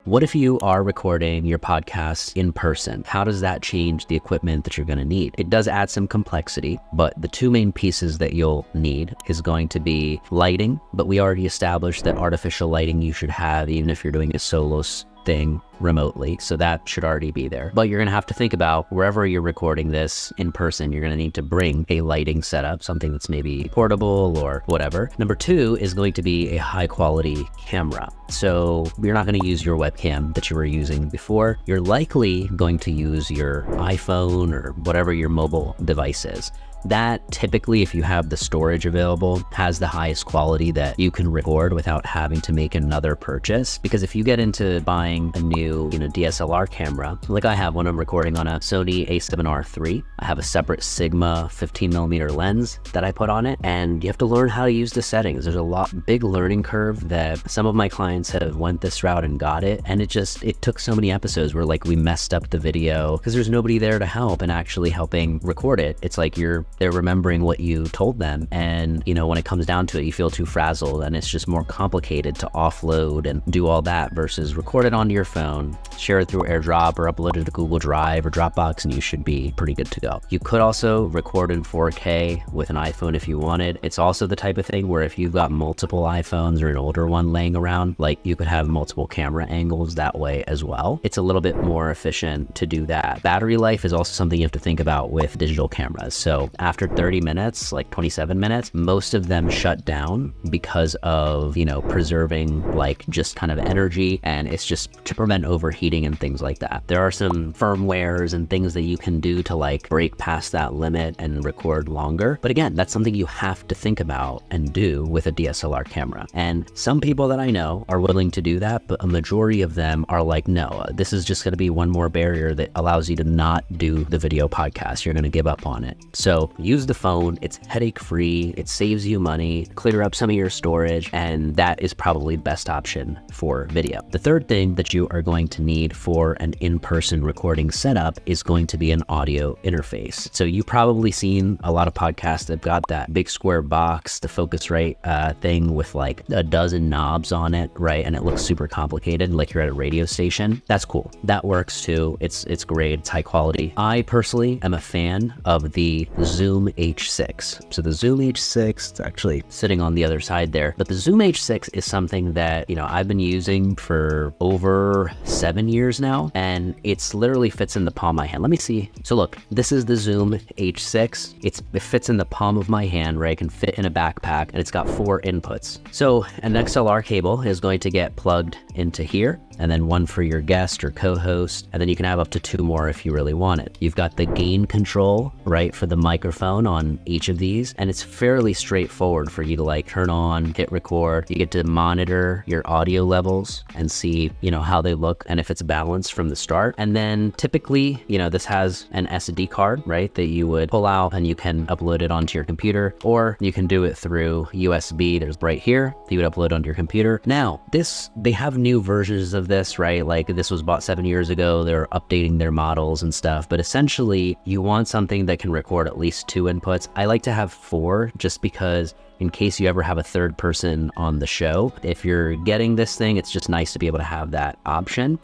what if you are recording your podcast in person? How does that change the equipment that you're going to need? It does add some complexity, but the two main pieces that you'll need is going to be lighting, but we already established that artificial lighting you should have even if you're doing a solo thing remotely, so that should already be there. But you're going to have to think about wherever you're recording this in person, you're going to need to bring a lighting setup, something that's maybe portable or whatever. Number two is going to be a high quality camera. So you're not going to use your webcam that you were using before. You're likely going to use your iPhone or whatever your mobile device is. That typically, if you have the storage available, has the highest quality that you can record without having to make another purchase. Because if you get into buying a new, DSLR camera, like I have when I'm recording on a Sony a7R III, I have a separate Sigma 15mm lens that I put on it, and you have to learn how to use the settings. There's a big learning curve that some of my clients have went this route and got it, and it took so many episodes where we messed up the video because there's nobody there to help and actually helping record it. It's like they're remembering what you told them, and when it comes down to it, you feel too frazzled, and it's just more complicated to offload and do all that versus record it onto your phone, share it through AirDrop or upload it to Google Drive or Dropbox, and you should be pretty good to go. You could also record in 4K with an iPhone if you wanted. It's also the type of thing where if you've got multiple iPhones or an older one laying around, you could have multiple camera angles that way as well. It's a little bit more efficient to do that. Battery life is also something you have to think about with digital cameras. So after 30 minutes, 27 minutes, most of them shut down because of, preserving just kind of energy, and it's just to prevent overheating and things like that. There are some firmwares and things that you can do to break past that limit and record longer. But again, that's something you have to think about and do with a DSLR camera. And some people that I know are willing to do that, but a majority of them are no, this is just going to be one more barrier that allows you to not do the video podcast. You're going to give up on it. So use the phone. It's headache free. It saves you money, clear up some of your storage, and that is probably the best option for video. The third thing that you are going to need for an in-person recording setup is going to be an audio interface. So you've probably seen a lot of podcasts that got that big square box, the Focusrite thing with a dozen knobs on it, right? And it looks super complicated, like you're at a radio station. That's cool. That works too. It's great. It's high quality. I personally am a fan of the Zoom H6. So the Zoom H6, it's actually sitting on the other side there, but the Zoom H6 is something that, I've been using for over 7 years now, and it's literally fits in the palm of my hand. Let me see. So look, this is the Zoom H6. It fits in the palm of my hand, right? It can fit in a backpack, and it's got 4 inputs. So an XLR cable is going to get plugged into here, and then one for your guest or co-host, and then you can have up to 2 more if you really want it. You've got the gain control, right, for the microphone on each of these, and it's fairly straightforward for you to turn on, hit record. You get to monitor your audio levels and see, how they look and if it's balanced from the start. And then typically, this has an SD card, right, that you would pull out and you can upload it onto your computer, or you can do it through USB. There's right here that you would upload onto your computer. Now, they have new versions of this, right? This was bought 7 years ago. They're updating their models and stuff, but essentially you want something that can record at least 2 inputs. I like to have 4 just because in case you ever have a third person on the show, if you're getting this thing, it's just nice to be able to have that option.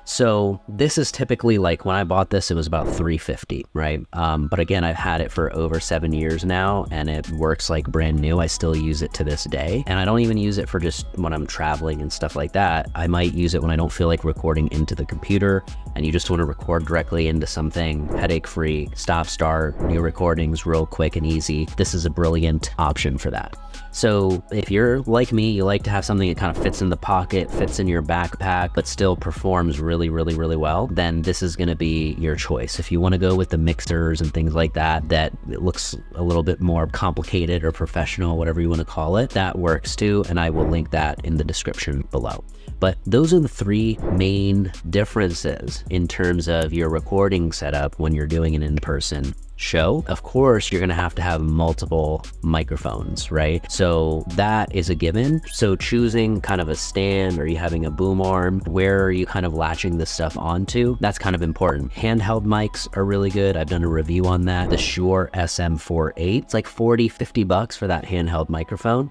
So this is typically when I bought this, it was about $350, right? But again, I've had it for over 7 years now, and it works like brand new. I still use it to this day, and I don't even use it for just when I'm traveling and stuff like that. I might use it when I don't feel like recording into the computer, and you just want to record directly into something headache-free, stop-start, new recordings, real quick and easy. This is a brilliant option for that. So if you're like me, you like to have something that kind of fits in the pocket, fits in your backpack, but still performs really, really, really well, then this is going to be your choice. If you want to go with the mixers and things like that, that it looks a little bit more complicated or professional, whatever you want to call it, that works too. And I will link that in the description below. But those are the 3 main differences in terms of your recording setup when you're doing an in-person show. Of course, you're going to have multiple microphones, right? So that is a given. So choosing kind of a stand, or you having a boom arm, where are you kind of latching this stuff onto? That's kind of important. Handheld mics are really good. I've done a review on that. The Shure SM48. It's like $40-50 for that handheld microphone.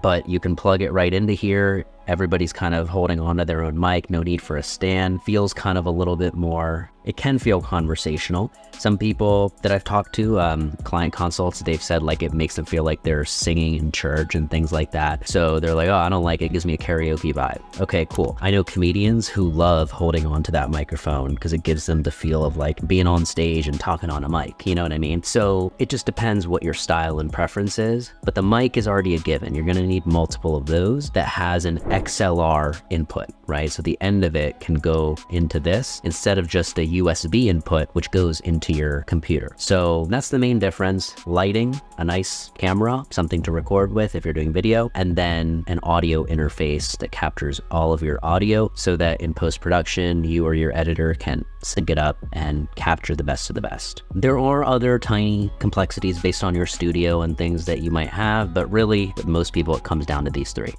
But you can plug it right into here. Everybody's kind of holding onto their own mic, no need for a stand. Feels kind of a little bit more, it can feel conversational. Some people that I've talked to, client consults, they've said like it makes them feel like they're singing in church and things like that. So they're like, oh, I don't like it. It gives me a karaoke vibe. Okay, cool. I know comedians who love holding onto that microphone because it gives them the feel of like being on stage and talking on a mic. You know what I mean? So it just depends what your style and preference is. But the mic is already a given. You're going to need multiple of those that has an XLR input, right? So the end of it can go into this instead of just a USB input, which goes into your computer. So that's the main difference. Lighting, a nice camera, something to record with if you're doing video, and then an audio interface that captures all of your audio so that in post-production, you or your editor can sync it up and capture the best of the best. There are other tiny complexities based on your studio and things that you might have, but really with most people, it comes down to these three.